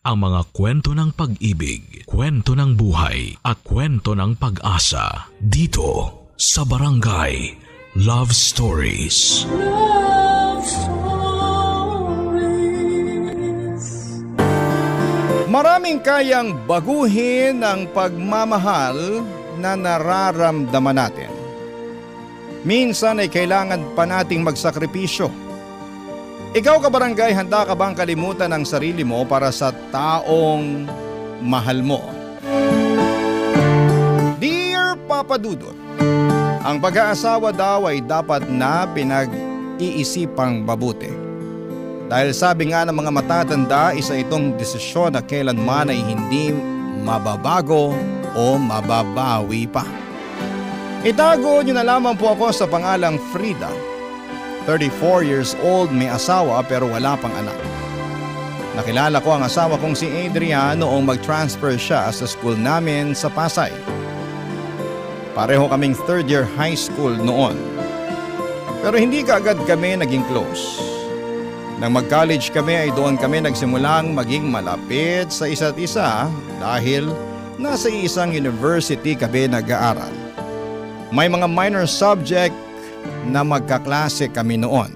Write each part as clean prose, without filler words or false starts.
ang mga kwento ng pag-ibig, kwento ng buhay at kwento ng pag-asa dito sa Barangay Love Stories. Love Stories. Maraming kayang baguhin ang pagmamahal na nararamdaman natin. Minsan ay kailangan pa nating magsakripisyo. Ikaw kabarangay, handa ka bang kalimutan ang sarili mo para sa taong mahal mo? Dear Papa Dudut, ang pag-aasawa daw ay dapat na pinag-iisipang mabuti. Dahil sabi nga ng mga matatanda, isa itong desisyon na kailanman ay hindi mababago o mababawi pa. Itago niyo na lamang po ako sa pangalang Frida. 34 years old, may asawa pero wala pang anak. Nakilala ko ang asawa kong si Adrian noong mag-transfer siya sa school namin sa Pasay. Pareho kaming third year high school noon. Pero hindi kaagad kami naging close. Nang mag-college kami ay doon kami nagsimulang maging malapit sa isa't isa dahil nasa isang university kami nag-aaral. May mga minor subject na magkaklase kami noon.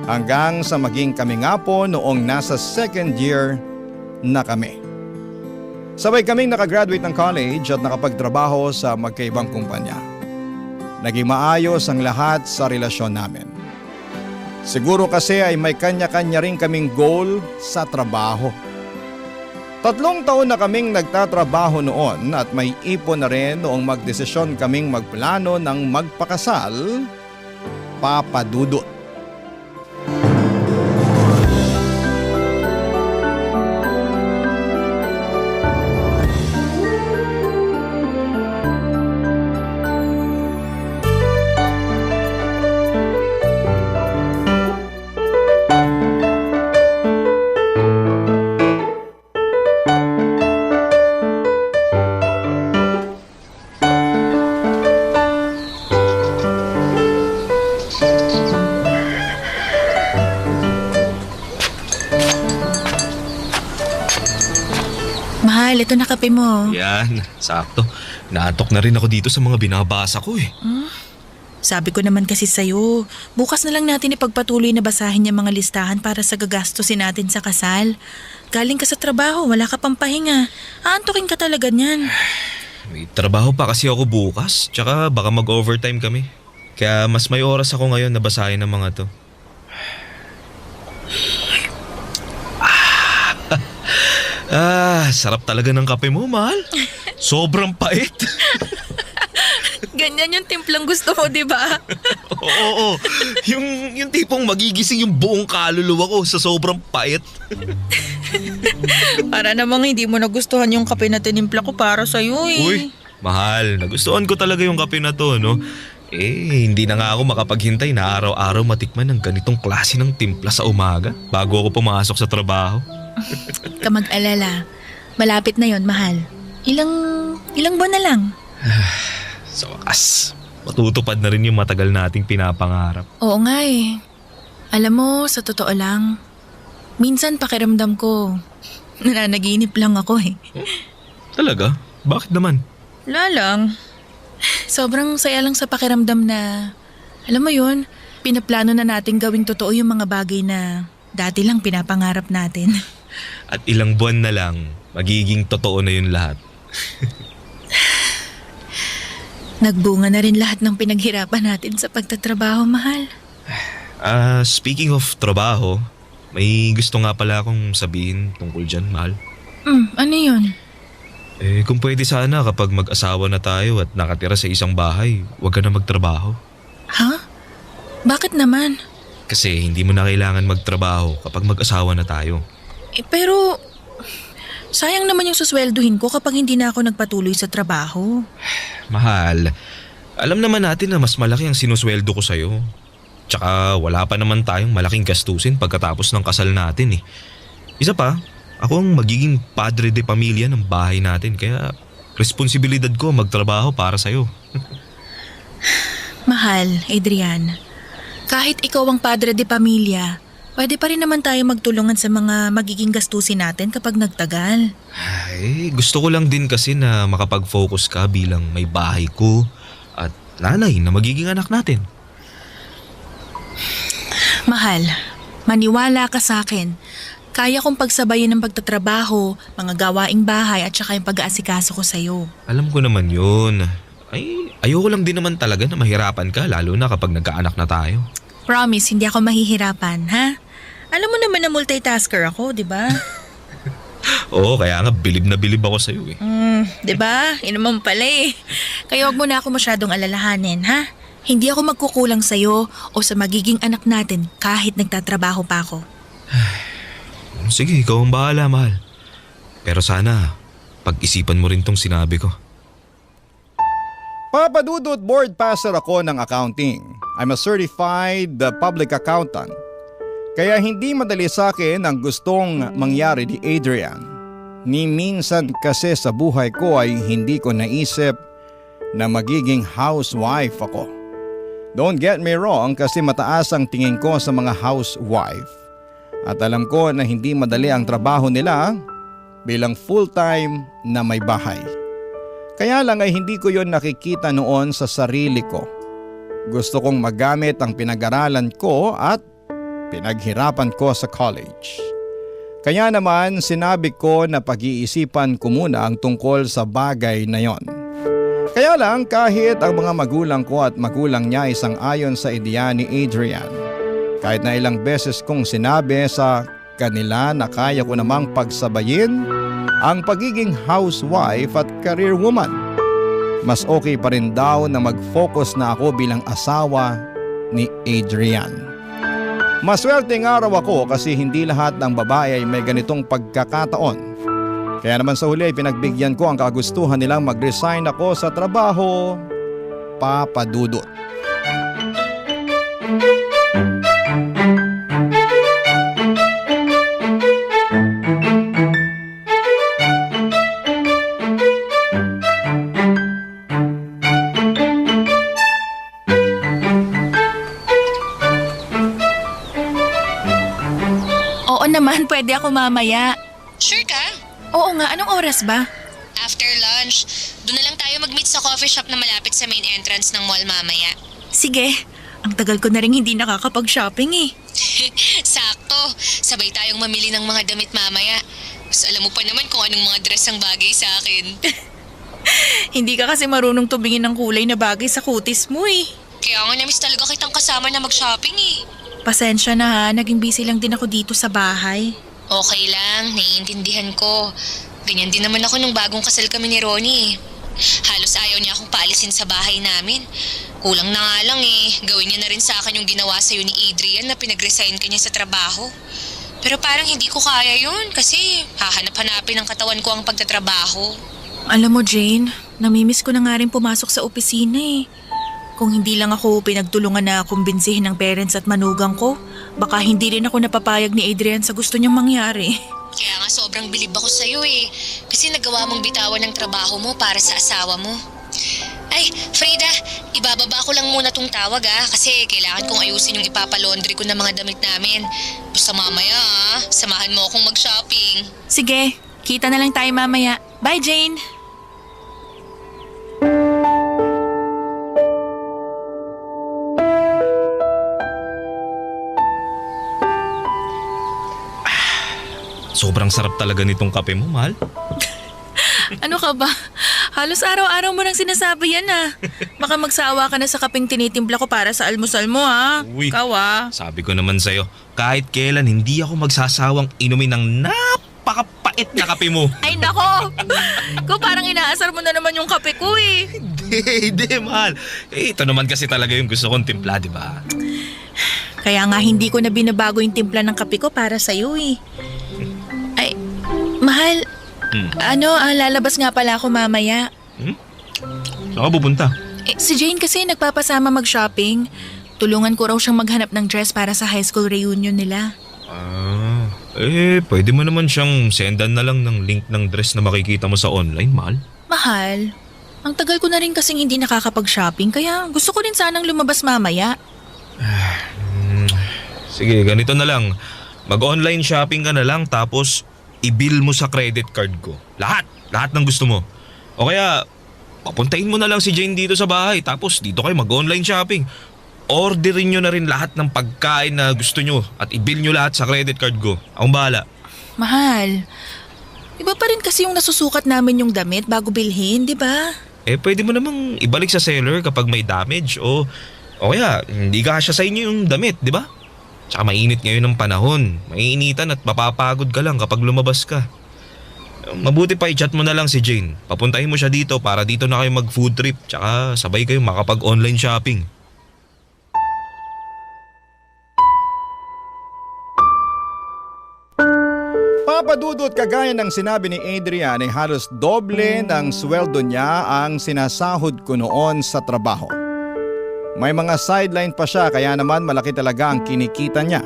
Hanggang sa maging kami nga po noong nasa second year na kami. Sabay kaming nakagraduate ng college at nakapagtrabaho sa magkaibang kumpanya. Naging maayos ang lahat sa relasyon namin. Siguro kasi ay may kanya-kanya rin kaming goal sa trabaho. 3 taon na kaming nagtatrabaho noon at may ipon na rin noong magdesisyon kaming magplano ng magpakasal, Papa Dudut. Mahal, ito na kape mo. Yan, sakto. Naantok na rin ako dito sa mga binabasa ko eh. Sabi ko naman kasi sa'yo, bukas na lang natin ipagpatuloy na basahin yung mga listahan para sa gagastusin natin sa kasal. Galing ka sa trabaho, wala ka pang pahinga. Aantokin ka talaga niyan. May trabaho pa kasi ako bukas, tsaka baka mag-overtime kami. Kaya mas may oras ako ngayon na basahin ang mga to. Sarap talaga ng kape mo, mahal. Sobrang pait. Ganyan yung timplang gusto ko, di ba? Oo. Yung tipong magigising yung buong kaluluwa ko sa sobrang pait. Para namang hindi mo nagustuhan yung kape na tinimpla ko para sa'yo eh. Uy, mahal. Nagustuhan ko talaga yung kape na to, no? Hindi na nga ako makapaghintay na araw-araw matikman ng ganitong klase ng timpla sa umaga bago ako pumasok sa trabaho. Ka mag-alala. Malapit na yon, mahal. Ilang buwan na lang. Sa wakas, matutupad na rin yung matagal nating pinapangarap. Oo nga eh. Alam mo, sa totoo lang, minsan pakiramdam ko, nananaginip lang ako eh. Talaga? Bakit naman? Wala lang. Sobrang saya lang sa pakiramdam na, alam mo yun, pinaplano na natin gawing totoo yung mga bagay na dati lang pinapangarap natin. At ilang buwan na lang, magiging totoo na yun lahat. Nagbunga na rin lahat ng pinaghirapan natin sa pagtatrabaho, mahal. Speaking of trabaho, may gusto nga pala akong sabihin tungkol dyan, mahal. Ano yun? Kung pwede sana kapag mag-asawa na tayo at nakatira sa isang bahay, huwag ka na magtrabaho. Ha? Bakit naman? Kasi hindi mo na kailangan magtrabaho kapag mag-asawa na tayo. Pero sayang naman yung suswelduhin ko kapag hindi na ako nagpatuloy sa trabaho. Mahal, alam naman natin na mas malaki ang sinusweldo ko sa'yo. Tsaka wala pa naman tayong malaking gastusin pagkatapos ng kasal natin eh. Isa pa, ako ang magiging padre de pamilya ng bahay natin kaya responsibilidad ko magtrabaho para sa'yo. Mahal, Adrian, kahit ikaw ang padre de pamilya, Pwede pa rin naman tayo magtulungan sa mga magiging gastusin natin kapag nagtagal. Ay, gusto ko lang din kasi na makapag-focus ka bilang may bahay ko at nanay na magiging anak natin. Mahal, maniwala ka sa akin. Kaya kong pagsabayin ng pagtatrabaho, mga gawaing bahay at saka yung pag-aasikaso ko sa'yo. Alam ko naman yun. Ay, ayoko lang din naman talaga na mahirapan ka lalo na kapag nagkaanak na tayo. Promise, hindi ako mahihirapan, ha? Alam mo naman na multitasker ako, di ba? Oo, kaya nga bilib na bilib ako sa'yo eh. Di ba? Yun naman pala eh. Kaya wag mo na ako masyadong alalahanin, ha? Hindi ako magkukulang sa'yo o sa magiging anak natin kahit nagtatrabaho pa ako. Sige, ikaw ang bahala, mahal. Pero sana, pag-isipan mo rin tong sinabi ko. Papa Dudut, board passer ako ng accounting. I'm a certified public accountant. Kaya hindi madali sa akin ang gustong mangyari ni Adrian. Ni minsan kasi sa buhay ko ay hindi ko naisip na magiging housewife ako. Don't get me wrong kasi mataas ang tingin ko sa mga housewife. At alam ko na hindi madali ang trabaho nila bilang full-time na may bahay. Kaya lang ay hindi ko yon nakikita noon sa sarili ko. Gusto kong magamit ang pinag-aralan ko at pinaghirapan ko sa college. Kaya naman sinabi ko na pag-iisipan ko muna ang tungkol sa bagay na yon. Kaya lang kahit ang mga magulang ko at magulang niya ay sang-ayon sa ideya ni Adrian, kahit na ilang beses kong sinabi sa kanila na kaya ko namang pagsabayin ang pagiging housewife at career woman, mas okay pa rin daw na mag-focus na ako bilang asawa ni Adrian. Maswerteng araw ako kasi hindi lahat ng babae ay may ganitong pagkakataon. Kaya naman sa huli ay pinagbigyan ko ang kagustuhan nilang mag-resign ako sa trabaho, Papa Dudut. Oo naman, pwede ako mamaya. Sure ka? Oo nga, anong oras ba? After lunch, doon na lang tayo mag-meet sa coffee shop na malapit sa main entrance ng mall mamaya. Sige, ang tagal ko na rin hindi nakakapag-shopping eh. Sakto, sabay tayong mamili ng mga damit mamaya. Mas alam mo pa naman kung anong mga dress ang bagay sa akin. Hindi ka kasi marunong tumingin ng kulay na bagay sa kutis mo eh. Kaya nga namiss talaga kitang kasama na mag-shopping eh. Pasensya na ha, naging busy lang din ako dito sa bahay. Okay lang, naiintindihan ko. Ganyan din naman ako nung bagong kasal kami ni Ronnie. Halos ayaw niya akong paalisin sa bahay namin. Kulang na nga lang gawin niya na rin sa akin yung ginawa sa'yo ni Adrian na pinag-resign ka niya sa trabaho. Pero parang hindi ko kaya yun kasi hahanap-hanapin ng katawan ko ang pagtatrabaho. Alam mo Jane, namimiss ko na nga rin pumasok sa opisina eh. Kung hindi lang ako pinagtulungan na kumbinsihin ng parents at manugang ko, baka hindi rin ako napapayag ni Adrian sa gusto niyang mangyari. Kaya nga sobrang bilib ako sa'yo kasi nagawa mong bitawan ng trabaho mo para sa asawa mo. Ay, Frida, ibababa ko lang muna tong tawag kasi kailangan kong ayusin yung ipapalaundry ko ng mga damit namin. Basta mamaya samahan mo akong mag-shopping. Sige, kita na lang tayo mamaya. Bye Jane! Sobrang sarap talaga nitong kape mo, mahal. Ano ka ba? Halos araw-araw mo nang sinasabi yan Baka magsawa ka na sa kapeng tinitimpla ko para sa almusal mo Uy, Ikaw sabi ko naman sa'yo, kahit kailan hindi ako magsasawang inumin ng napakapait na kape mo. Ay nako! Ikaw parang inaasar mo na naman yung kape ko eh. Hindi, mahal. Ito naman kasi talaga yung gusto kong timpla, di ba? Kaya nga hindi ko na binabago yung timpla ng kape ko para sa'yo eh. Ay, mahal, lalabas nga pala ako mamaya. Saan ka pupunta? Si Jane kasi nagpapasama mag-shopping. Tulungan ko raw siyang maghanap ng dress para sa high school reunion nila. Pwede mo naman siyang sendan na lang ng link ng dress na makikita mo sa online, mahal. Mahal, ang tagal ko na rin kasing hindi nakakapag-shopping kaya gusto ko rin sanang lumabas mamaya. Sige, ganito na lang. Mag-online shopping ka na lang tapos i-bill mo sa credit card ko. Lahat ng gusto mo. O kaya, papuntahin mo na lang si Jane dito sa bahay tapos dito kayo mag-online shopping. Orderin nyo na rin lahat ng pagkain na gusto nyo at i-bill nyo lahat sa credit card ko. Akong bahala. Mahal, iba pa rin kasi yung nasusukat namin yung damit bago bilhin, di ba? Pwede mo namang ibalik sa seller kapag may damage o kaya hindi kasya sa inyo yung damit, di ba? Tsaka mainit ngayon ng panahon. Maiinitan at mapapagod ka lang kapag lumabas ka. Mabuti pa i-chat mo na lang si Jane. Papuntahin mo siya dito para dito na kayo mag-food trip tsaka sabay kayo makapag-online shopping. Papadudot, kagaya ng sinabi ni Adrian ay halos doble ng sweldo niya ang sinasahod ko noon sa trabaho. May mga sideline pa siya kaya naman malaki talaga ang kinikita niya.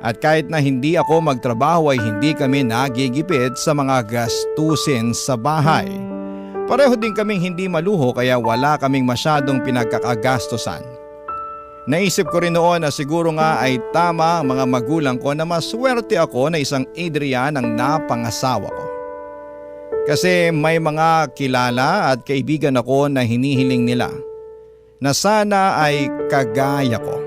At kahit na hindi ako magtrabaho ay hindi kami nagigipit sa mga gastusin sa bahay. Pareho din kaming hindi maluho kaya wala kaming masyadong pinagkakagastusan. Naisip ko rin noon na siguro nga ay tama ang mga magulang ko na maswerte ako na isang Adrian ang napangasawa ko. Kasi may mga kilala at kaibigan ako na hinihiling nila na sana ay kagaya ko.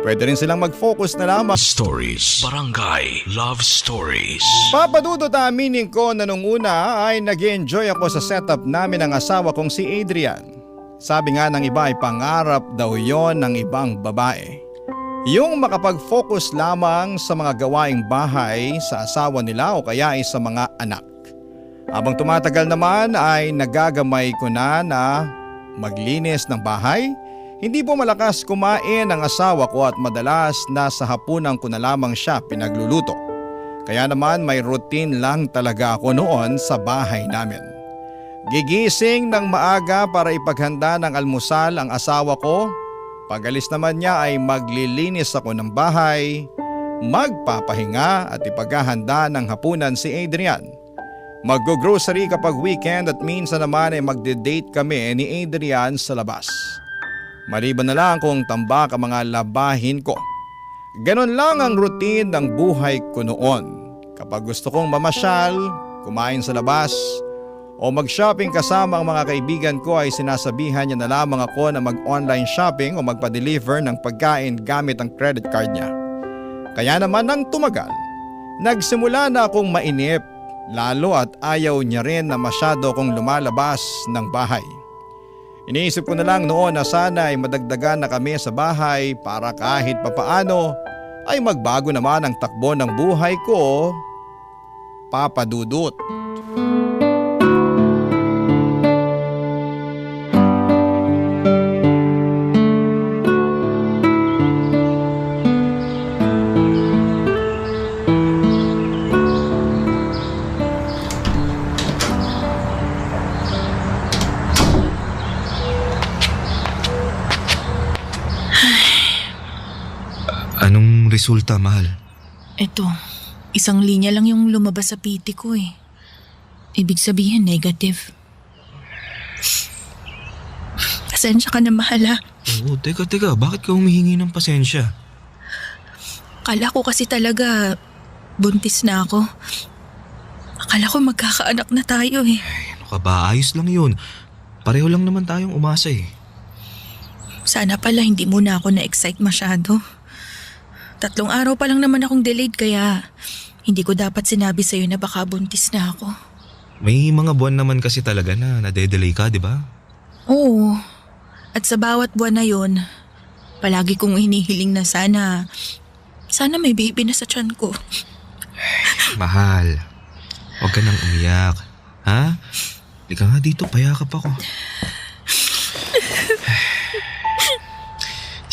Pwede rin silang mag-focus na lamang. Stories. Barangay Love Stories. Papadudot, aminin ko na nung una ay nag-enjoy ako sa setup namin ng asawa kong si Adrian. Sabi nga ng iba ay pangarap daw yon ng ibang babae. Yung makapag-focus lamang sa mga gawaing bahay sa asawa nila o kaya ay sa mga anak. Habang tumatagal naman ay nagagamay ko na maglinis ng bahay. Hindi po malakas kumain ang asawa ko at madalas nasa hapunan ko na lamang siya pinagluluto. Kaya naman may routine lang talaga ako noon sa bahay namin. Gigising ng maaga para ipaghanda ng almusal ang asawa ko. Pag-alis naman niya ay maglilinis ako ng bahay, magpapahinga at ipaghahanda ng hapunan si Adrian. Mag-grocery kapag weekend at minsan naman ay magde-date kami ni Adrian sa labas. Maliban na lang kung tambak ang mga labahin ko. Ganon lang ang routine ng buhay ko noon. Kapag gusto kong mamasyal, kumain sa labas, o mag-shopping kasama ang mga kaibigan ko ay sinasabihan niya na lamang ako na mag-online shopping o magpa-deliver ng pagkain gamit ang credit card niya. Kaya naman nang tumagal, nagsimula na akong mainip lalo at ayaw niya rin na masyado akong lumalabas ng bahay. Iniisip ko na lang noon na sana ay madagdagan na kami sa bahay para kahit papaano ay magbago naman ang takbo ng buhay ko, Papadudot. Anong resulta, mahal? Eto, isang linya lang yung lumabas sa PT ko eh. Ibig sabihin negative. Pasensya ka na, mahal ha. Oo, teka, bakit ka humihingi ng pasensya? Akala ko kasi talaga buntis na ako. Akala ko magkakaanak na tayo eh. Ano ka ba? Ayos lang yun. Pareho lang naman tayong umasa eh. Sana pala hindi muna ako na-excite masyado. 3 araw pa lang naman akong delayed kaya hindi ko dapat sinabi sa'yo na baka buntis na ako. May mga buwan naman kasi talaga na nade-delay ka, di ba? Oo. At sa bawat buwan na yun, palagi kong hinihiling na sana may baby na sa tiyan ko. Mahal, huwag ka nang umiyak. Ha? Ika nga dito, payakap ako.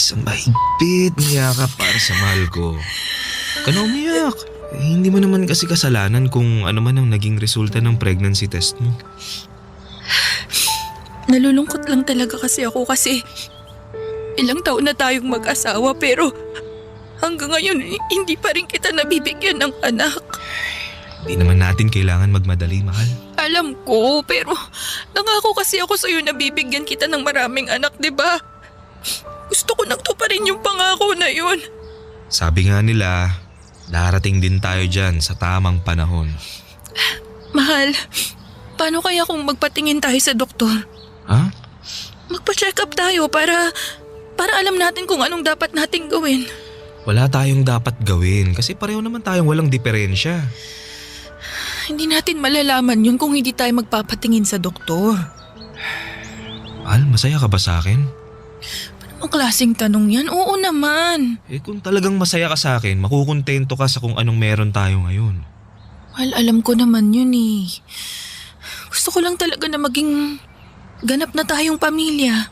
Isang mahigpit na yakap para sa mahal ko. Huwag ka na umiyak. Hindi mo naman kasi kasalanan kung ano man ang naging resulta ng pregnancy test mo. Nalulungkot lang talaga kasi ako kasi ilang taon na tayong mag-asawa pero hanggang ngayon hindi pa rin kita nabibigyan ng anak. Hindi naman natin kailangan magmadali, mahal. Alam ko, pero nangako kasi ako sa'yo na bibigyan kita ng maraming anak, di ba? Gusto ko nang tuparin yung pangako na yun. Sabi nga nila, darating din tayo dyan sa tamang panahon. Mahal, paano kaya kung magpatingin tayo sa doktor? Ha? Magpa-check up tayo para alam natin kung anong dapat nating gawin. Wala tayong dapat gawin kasi pareho naman tayong walang diferensya. Hindi natin malalaman yun kung hindi tayo magpapatingin sa doktor. Al, masaya ka ba sa akin? Ang klaseng tanong yan? Oo naman. Kung talagang masaya ka sa akin, makukontento ka sa kung anong meron tayo ngayon. Well, alam ko naman yun eh. Gusto ko lang talaga na maging ganap na tayong pamilya.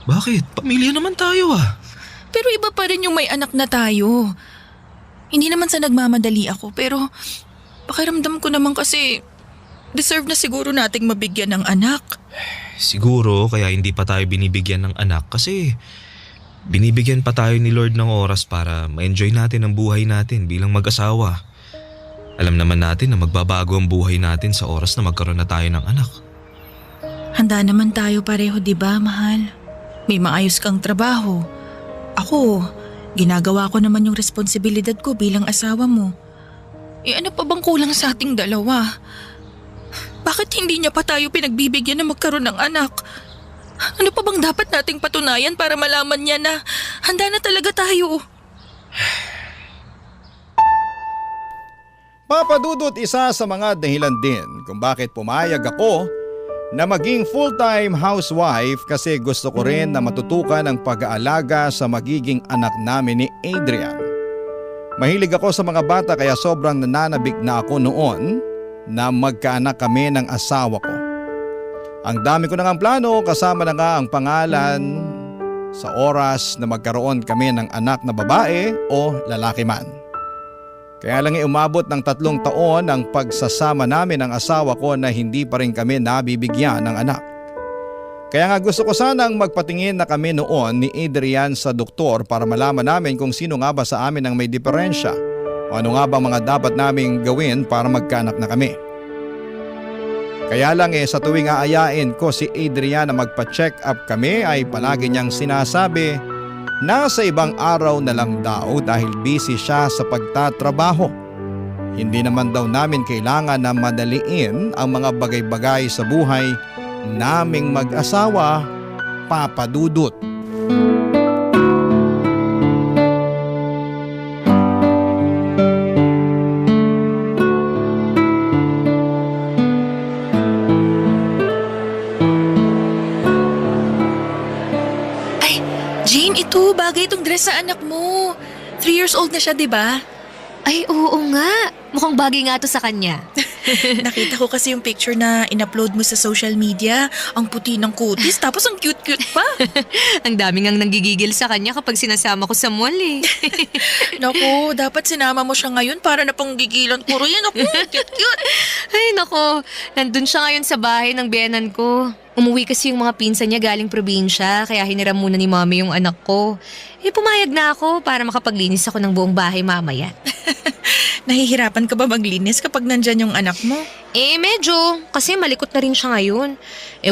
Bakit? Pamilya naman tayo ah. Pero iba pa rin yung may anak na tayo. Hindi naman sa nagmamadali ako, pero pakiramdam ko naman kasi deserve na siguro nating mabigyan ng anak. Siguro kaya hindi pa tayo binibigyan ng anak kasi binibigyan pa tayo ni Lord ng oras para ma-enjoy natin ang buhay natin bilang mag-asawa. Alam naman natin na magbabago ang buhay natin sa oras na magkaroon na tayo ng anak. Handa naman tayo pareho, di ba, mahal? May maayos kang trabaho. Ako, ginagawa ko naman yung responsibilidad ko bilang asawa mo. Ano pa bang kulang sa ating dalawa? Bakit hindi niya pa tayo pinagbibigyan na magkaroon ng anak? Ano pa bang dapat nating patunayan para malaman niya na handa na talaga tayo? Papa Dudut, isa sa mga dahilan din kung bakit pumayag ako na maging full-time housewife kasi gusto ko rin na matutukan ang pag-aalaga sa magiging anak namin ni Adrian. Mahilig ako sa mga bata kaya sobrang nananabik na ako noon na magkaanak kami ng asawa ko. Ang dami ko na ngang plano, kasama na nga ang pangalan sa oras na magkaroon kami ng anak na babae o lalaki man. Kaya lang umabot ng 3 taon ang pagsasama namin ng asawa ko na hindi pa rin kami nabibigyan ng anak. Kaya nga gusto ko sanang magpatingin na kami noon ni Adrian sa doktor para malaman namin kung sino nga ba sa amin ang may diferensya o ano nga ba mga dapat naming gawin para magkaanak na kami. Kaya lang sa tuwing aayain ko si Adrian na magpa-check up kami ay palagi niyang sinasabi nasa ibang araw na lang daw dahil busy siya sa pagtatrabaho. Hindi naman daw namin kailangan na madaliin ang mga bagay-bagay sa buhay naming mag-asawa, Papa Dudut. Jane, ito, bagay itong dress sa anak mo. 3 years old na siya, di ba? Ay, oo nga. Mukhang bagay nga to sa kanya. Nakita ko kasi yung picture na in-upload mo sa social media. Ang puti ng kutis, tapos ang cute-cute pa. Ang daming ang nanggigigil sa kanya kapag sinasama ko sa mall eh. Naku, dapat sinama mo siya ngayon para na pang gigilan ko rin. Naku, cute-cute. Ay, nako. Nandun siya ngayon sa bahay ng biyenan ko. Umuwi kasi yung mga pinsan niya galing probinsya, kaya hiniram muna ni mami yung anak ko. Pumayag na ako para makapaglinis ako ng buong bahay mamaya. Nahihirapan ka ba maglinis kapag nandyan yung anak mo? Medyo. Kasi malikot na rin siya ngayon.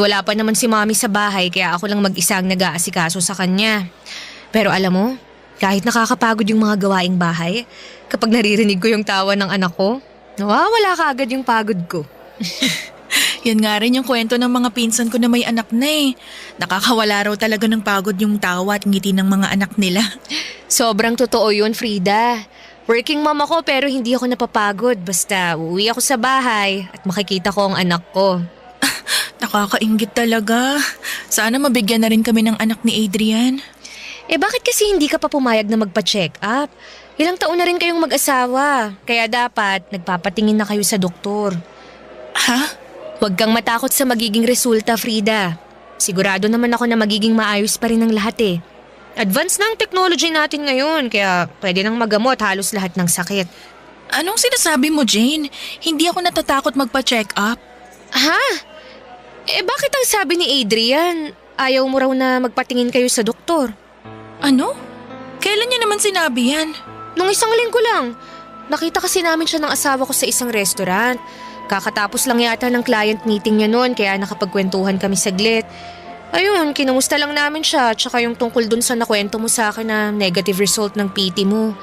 Wala pa naman si mami sa bahay, kaya ako lang mag-isa ang nag-aasikaso sa kanya. Pero alam mo, kahit nakakapagod yung mga gawaing bahay, kapag naririnig ko yung tawa ng anak ko, nawawala ka agad yung pagod ko. Yan nga rin yung kwento ng mga pinsan ko na may anak na eh. Nakakawala raw talaga ng pagod yung tawa at ngiti ng mga anak nila. Sobrang totoo yun, Frida. Working mom ako pero hindi ako napapagod. Basta uuwi ako sa bahay at makikita ko ang anak ko. Nakakainggit talaga. Sana mabigyan na rin kami ng anak ni Adrian. Bakit kasi hindi ka pa pumayag na magpa-check up? Ilang taon na rin kayong mag-asawa. Kaya dapat nagpapatingin na kayo sa doktor. Ha? Huwag kang matakot sa magiging resulta, Frida. Sigurado naman ako na magiging maayos pa rin ang lahat eh. Advance na ang technology natin ngayon, kaya pwede nang magamot halos lahat ng sakit. Anong sinasabi mo, Jane? Hindi ako natatakot magpa-check up. Ha? Bakit ang sabi ni Adrian, ayaw mo raw na magpatingin kayo sa doktor? Ano? Kailan niya naman sinabi yan? Nung isang linggo lang. Nakita kasi namin siya ng asawa ko sa isang restaurant. Kakatapos lang yata ng client meeting niya noon kaya nakapagkwentuhan kami saglit. Ayun, kinumusta lang namin siya tsaka yung tungkol dun sa nakwento mo sa akin na negative result ng PT mo.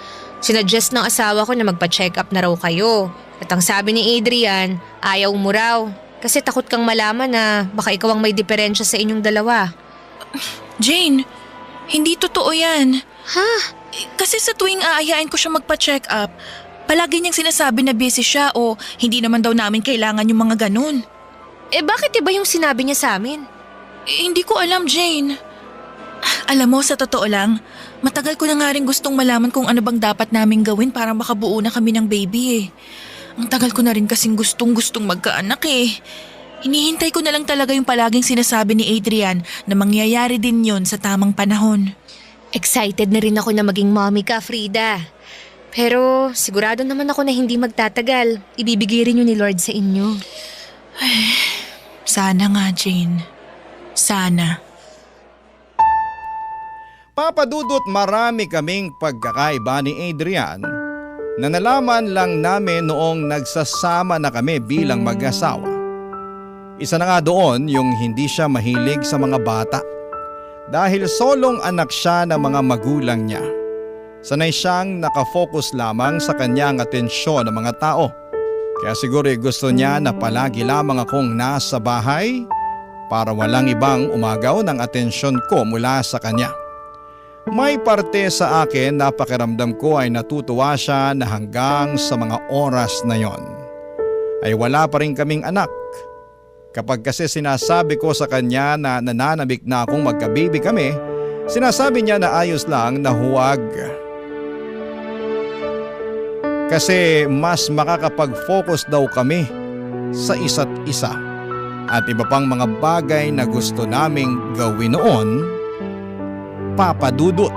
Sinuggest ng asawa ko na magpa-check up na raw kayo. At ang sabi ni Adrian, ayaw mo raw. Kasi takot kang malaman na baka ikaw ang may diferensya sa inyong dalawa. Jane, hindi totoo yan. Ha? Kasi sa tuwing aayain ko siya magpa-check up, palagi niyang sinasabi na busy siya o hindi naman daw namin kailangan yung mga ganun. Bakit iba yung sinabi niya sa amin? Hindi ko alam, Jane. Alam mo, sa totoo lang, matagal ko na nga rin gustong malaman kung ano bang dapat naming gawin para makabuo na kami ng baby eh. Ang tagal ko na rin kasing gustong magkaanak eh. Hinihintay ko na lang talaga yung palaging sinasabi ni Adrian na mangyayari din yon sa tamang panahon. Excited na rin ako na maging mommy ka, Frida. Pero sigurado naman ako na hindi magtatagal. Ibibigay rin yun ni Lord sa inyo. Sana nga, Jane. Sana. Papa Dudut, marami kaming pagkakaiba ni Adrian na nalaman lang namin noong nagsasama na kami bilang mag-asawa. Isa na nga doon yung hindi siya mahilig sa mga bata. Dahil solong anak siya ng mga magulang niya. Sanay siyang nakafocus lamang sa kanyang atensyon ng mga tao. Kaya siguro gusto niya na palagi lamang akong nasa bahay para walang ibang umagaw ng atensyon ko mula sa kanya. May parte sa akin na pakiramdam ko ay natutuwa siya na hanggang sa mga oras na yon ay wala pa rin kaming anak. Kapag kasi sinasabi ko sa kanya na nananabik na akong magka-baby kami, sinasabi niya na ayos lang na huwag. Kasi mas makakapag-focus daw kami sa isa't isa at iba pang mga bagay na gusto naming gawin noon, Papa Dudut.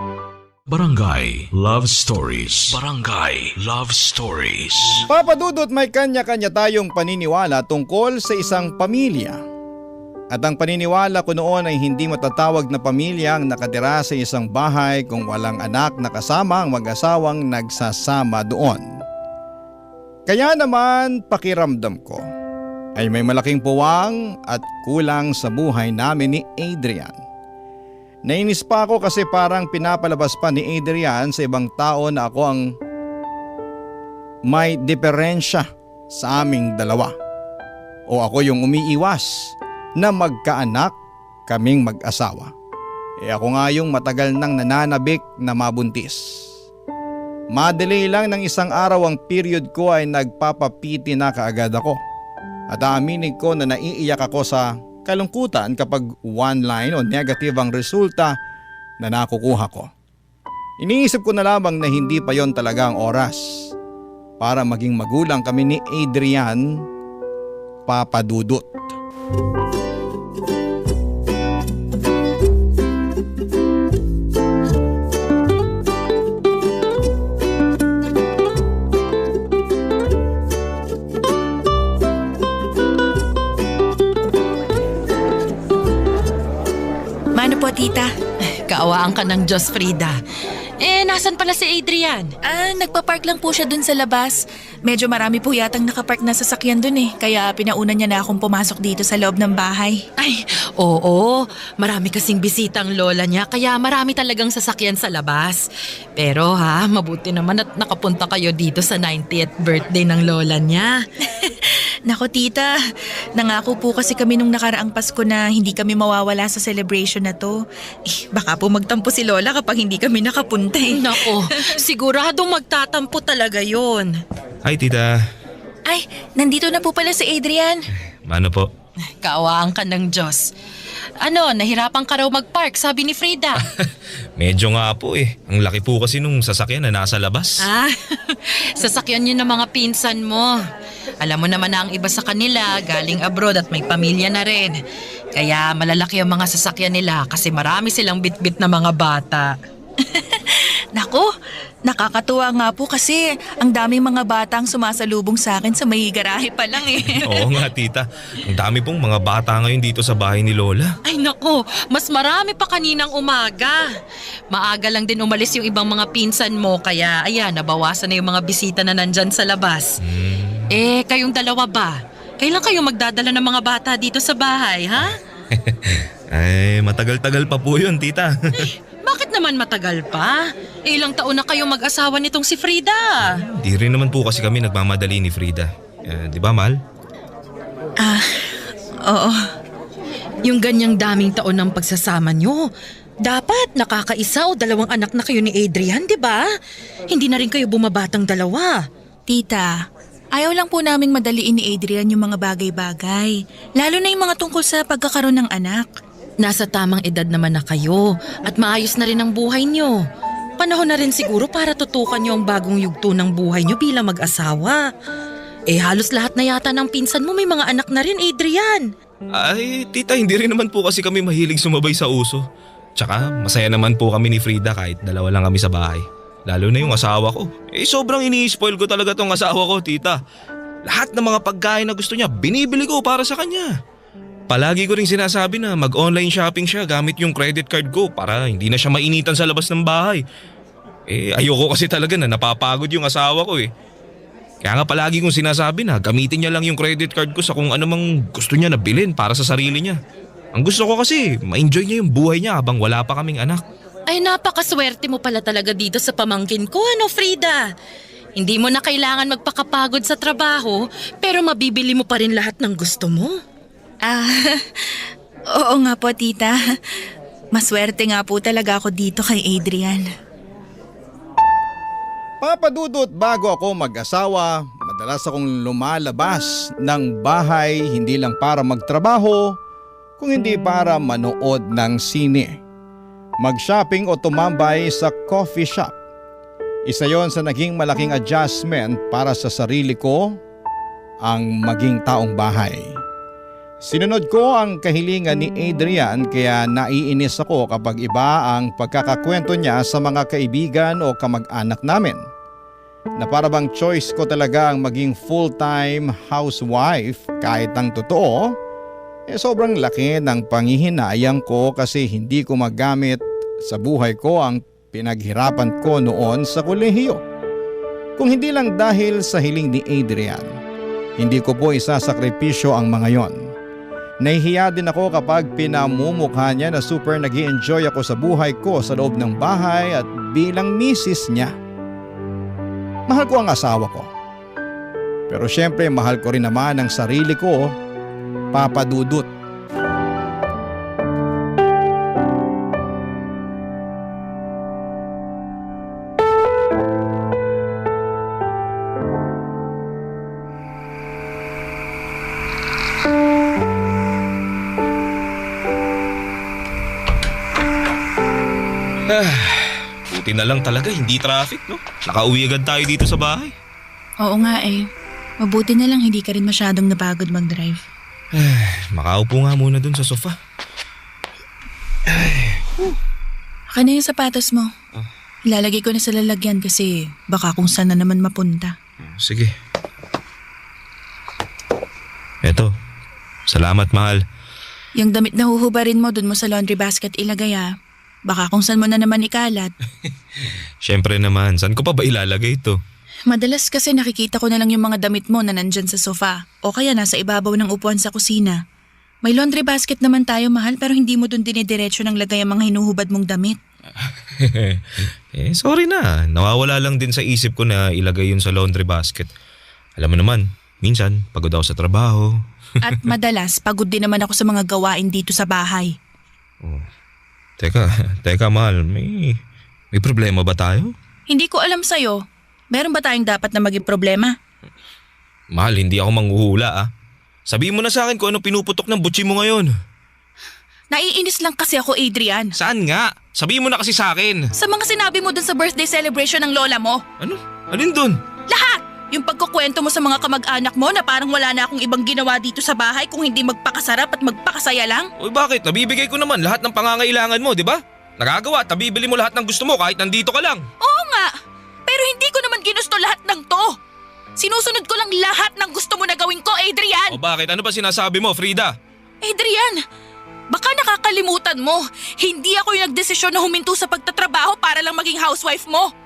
Barangay Love Stories. Barangay Love Stories. Papa Dudut, may kanya-kanya tayong paniniwala tungkol sa isang pamilya. At ang paniniwala ko noon ay hindi matatawag na pamilya ang nakatira sa isang bahay kung walang anak na kasama ang mag-asawang nagsasama doon. Kaya naman pakiramdam ko ay may malaking puwang at kulang sa buhay namin ni Adrian. Nainis pa ako kasi parang pinapalabas pa ni Adrian sa ibang tao na ako ang may diferensya sa aming dalawa. O ako yung umiiwas na magkaanak kaming mag-asawa. Ako nga yung matagal nang nananabik na mabuntis. Madelay lang ng isang araw ang period ko ay nagpapapiti na kaagad ako. At aaminin ko na naiiyak ako sa kalungkutan kapag one line o negative ang resulta na nakukuha ko. Iniisip ko na lamang na hindi pa yon talaga ang oras para maging magulang kami ni Adrian, Papa Dudut. Mano po, tita? Kaawaan ka ng Diyos, Frida. Nasan pala si Adrian? Nagpa-park lang po siya dun sa labas. Medyo marami po yatang nakapark na sasakyan dun eh. Kaya pinauna niya na akong pumasok dito sa loob ng bahay. Ay, oo. Marami kasing bisitang lola niya, kaya marami talagang sasakyan sa labas. Pero mabuti naman at nakapunta kayo dito sa 90th birthday ng lola niya. Nako tita, nangako po kasi kami nung nakaraang Pasko na hindi kami mawawala sa celebration na to. Baka po magtampo si Lola kapag hindi kami nakapunta eh. Nako, siguradong magtatampo talaga yon. Hi, tita. Ay, nandito na po pala si Adrian. Ano po? Kaawaan ka ng Diyos. Nahirapan ka raw mag-park, sabi ni Frida. Medyo nga po eh. Ang laki po kasi nung sasakyan na nasa labas. Sasakyan yun ng mga pinsan mo. Alam mo naman na ang iba sa kanila galing abroad at may pamilya na rin. Kaya malalaki ang mga sasakyan nila kasi marami silang bitbit na mga bata. Nako, nakakatuwa nga po kasi ang daming mga batang sumasalubong sa akin sa may garahe pa lang eh. Oo nga, tita. Ang dami pong mga bata ngayon dito sa bahay ni Lola. Ay nako, mas marami pa kaninang umaga. Maaga lang din umalis yung ibang mga pinsan mo kaya nabawasan na yung mga bisita na nandyan sa labas. Kayong dalawa ba? Kailan kayo magdadala ng mga bata dito sa bahay, ha? Ay, matagal-tagal pa po yun, tita. Bakit naman naman matagal pa. Ilang taon na kayo mag-asawa nitong si Frida. Di rin naman po kasi kami nagmamadali ni Frida. Di ba, mahal? Oo. Yung ganyang daming taon ng pagsasama nyo, dapat nakakaisa o 2 anak na kayo ni Adrian, di ba? Hindi na rin kayo bumabatang 2. Tita, ayaw lang po naming madaliin ni Adrian yung mga bagay-bagay. Lalo na yung mga tungkol sa pagkakaroon ng anak. Nasa tamang edad naman na kayo at maayos na rin ang buhay nyo. Panahon na rin siguro para tutukan nyo ang bagong yugto ng buhay nyo bilang mag-asawa. Halos lahat na yata ng pinsan mo may mga anak na rin, Adrian. Ay, tita, hindi rin naman po kasi kami mahilig sumabay sa uso. Tsaka, masaya naman po kami ni Frida kahit 2 lang kami sa bahay. Lalo na yung asawa ko. Sobrang ini-spoil ko talaga tong asawa ko, tita. Lahat ng mga pagkain na gusto niya, binibili ko para sa kanya. Palagi ko rin sinasabi na mag-online shopping siya gamit yung credit card ko para hindi na siya mainitan sa labas ng bahay. Ayoko kasi talaga na napapagod yung asawa ko eh. Kaya nga palagi kong sinasabi na gamitin niya lang yung credit card ko sa kung ano mang gusto niya na bilhin para sa sarili niya. Ang gusto ko kasi, ma-enjoy niya yung buhay niya habang wala pa kaming anak. Ay, napakaswerte mo pala talaga dito sa pamangkin ko, ano Frida? Hindi mo na kailangan magpakapagod sa trabaho, pero mabibili mo pa rin lahat ng gusto mo. Oo nga po, tita. Maswerte nga po talaga ako dito kay Adrian. Papadudot, bago ako mag-asawa, madalas akong lumalabas ng bahay hindi lang para magtrabaho, kung hindi para manood ng sine, mag-shopping o tumambay sa coffee shop. Isa yon sa naging malaking adjustment para sa sarili ko, ang maging taong bahay. Sinunod ko ang kahilingan ni Adrian kaya naiinis ako kapag iba ang pagkakakwento niya sa mga kaibigan o kamag-anak namin. Na para bang choice ko talaga ang maging full-time housewife kahit ang totoo, sobrang laki ng panghihinayang ko kasi hindi ko magamit sa buhay ko ang pinaghirapan ko noon sa kolehiyo. Kung hindi lang dahil sa hiling ni Adrian, hindi ko po isasakripisyo ang mga yon. Nahihiya din ako kapag pinamumukha niya na super nag-i-enjoy ako sa buhay ko sa loob ng bahay at bilang misis niya. Mahal ko ang asawa ko. Pero syempre mahal ko rin naman ang sarili ko, Papa Dudut. Buti na lang talaga, hindi traffic, no? Nakauwi agad tayo dito sa bahay. Oo nga eh. Mabuti na lang hindi ka rin masyadong napagod mag-drive. Makaupo nga muna dun sa sofa. Akin na yung sapatos mo. Ilalagay ko na sa lalagyan kasi baka kung saan na naman mapunta. Sige. Eto, salamat mahal. Yung damit na huhubarin mo dun mo sa laundry basket ilagay ah. Baka kung saan mo na naman ikalat. Siyempre naman, saan ko pa ba ilalagay ito? Madalas kasi nakikita ko na lang yung mga damit mo na nandyan sa sofa o kaya nasa ibabaw ng upuan sa kusina. May laundry basket naman tayo mahal pero hindi mo dun dinidiretso ng lagay ang mga hinuhubad mong damit. Sorry na. Nawawala lang din sa isip ko na ilagay yun sa laundry basket. Alam mo naman, minsan pagod ako sa trabaho. At madalas pagod din naman ako sa mga gawain dito sa bahay. Oh. Teka mahal, may problema ba tayo? Hindi ko alam sa'yo. Meron ba tayong dapat na maging problema? Mahal, hindi ako manghuhula ah. Sabihin mo na sa akin kung ano pinuputok ng butsi mo ngayon. Naiinis lang kasi ako, Adrian. Saan nga? Sabihin mo na kasi sa akin. Sa mga sinabi mo dun sa birthday celebration ng lola mo. Ano? Alin dun? Lahat! Yung pagkukwento mo sa mga kamag-anak mo na parang wala na akong ibang ginawa dito sa bahay kung hindi magpakasarap at magpakasaya lang. Uy, bakit? Nabibigay ko naman lahat ng pangangailangan mo, di ba? Nagagawa at nabibili mo lahat ng gusto mo kahit nandito ka lang. Oo nga! Pero hindi ko naman ginusto lahat ng to. Sinusunod ko lang lahat ng gusto mo na gawin ko, Adrian! O bakit? Ano ba sinasabi mo, Frida? Adrian! Baka nakakalimutan mo, hindi ako yung nagdesisyon na huminto sa pagtatrabaho para lang maging housewife mo.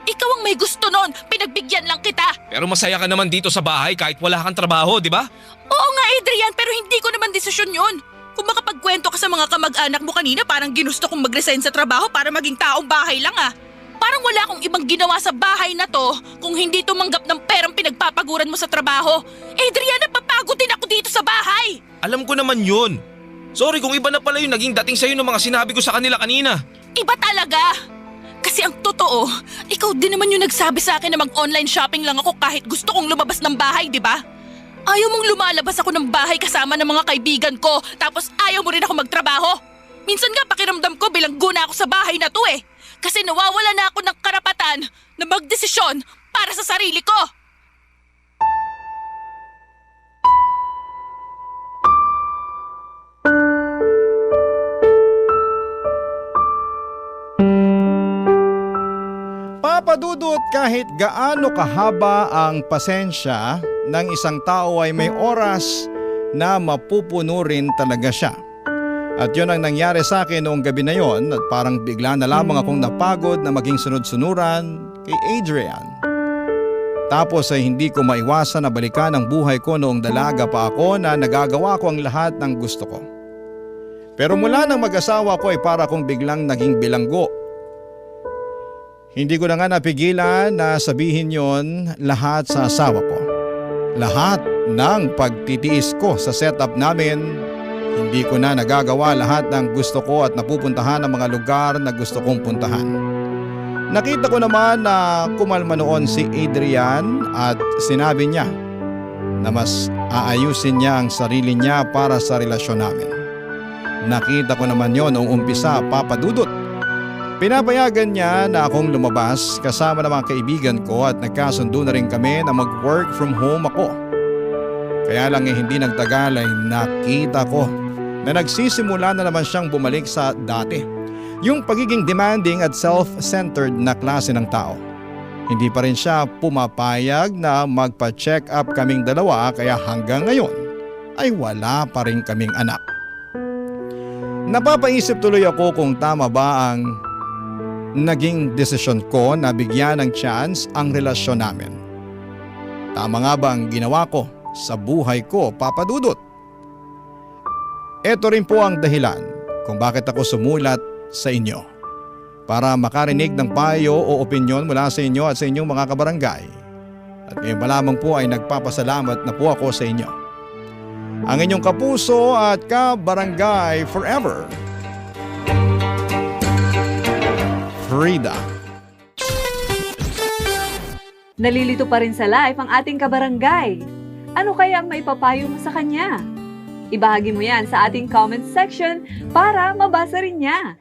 Ikaw ang may gusto nun, pinagbigyan lang kita. Pero masaya ka naman dito sa bahay kahit wala kang trabaho, di ba? Oo nga, Adrian, pero hindi ko naman desisyon yun. Kung makapagkwento ka sa mga kamag-anak mo kanina, parang ginusto kong mag-resign sa trabaho para maging taong bahay lang ah. Parang wala akong ibang ginawa sa bahay na to kung hindi tumanggap ng perang pinagpapaguran mo sa trabaho. Adrian, napapagod din ako dito sa bahay. Alam ko naman yun. Sorry kung iba na pala yung naging dating sa'yo ng mga sinabi ko sa kanila kanina. Iba talaga. Kasi ang totoo, ikaw din naman yung nagsabi sa akin na mag-online shopping lang ako kahit gusto kong lumabas ng bahay, di ba? Ayaw mong lumalabas ako ng bahay kasama ng mga kaibigan ko, tapos ayaw mo rin ako magtrabaho. Minsan nga pakiramdam ko bilanggo na ako sa bahay na to eh. Kasi nawawala na ako ng karapatan na magdesisyon para sa sarili ko. Papadudot, kahit gaano kahaba ang pasensya ng isang tao ay may oras na mapupuno rin talaga siya. At yun ang nangyari sa akin noong gabi na yon at parang bigla na lamang akong napagod na maging sunod-sunuran kay Adrian. Tapos ay hindi ko maiwasan na balikan ang buhay ko noong dalaga pa ako na nagagawa ko ang lahat ng gusto ko. Pero mula nang mag-asawa ko ay para kong biglang naging bilanggo. Hindi ko na nga napigilan na sabihin yon lahat sa asawa ko. Lahat ng pagtitiis ko sa setup namin, hindi ko na nagagawa lahat ng gusto ko at napupuntahan ng mga lugar na gusto kong puntahan. Nakita ko naman na kumalma noon si Adrian at sinabi niya na mas aayusin niya ang sarili niya para sa relasyon namin. Nakita ko naman yon noong umpisa, Papadudot. Pinapayagan niya na akong lumabas kasama ng mga kaibigan ko at nagkasundo na rin kami na mag-work from home ako. Kaya lang hindi nagtagal ay nakita ko na nagsisimula na naman siyang bumalik sa dati. Yung pagiging demanding at self-centered na klase ng tao. Hindi pa rin siya pumapayag na magpa-check up kaming dalawa kaya hanggang ngayon ay wala pa rin kaming anak. Napapaisip tuloy ako kung tama ba ang naging desisyon ko na bigyan ng chance ang relasyon namin. Tama nga ba ang ginawa ko sa buhay ko, Papadudot? Ito rin po ang dahilan kung bakit ako sumulat sa inyo. Para makarinig ng payo o opinyon mula sa inyo at sa inyong mga kabarangay. At ngayon pa lamang po ay nagpapasalamat na po ako sa inyo. Ang inyong kapuso at kabarangay forever, Frida. Nalilito pa rin sa live ang ating kabarangay. Ano kaya ang maipapayo mo sa kanya? Ibahagi mo yan sa ating comment section para mabasa rin niya.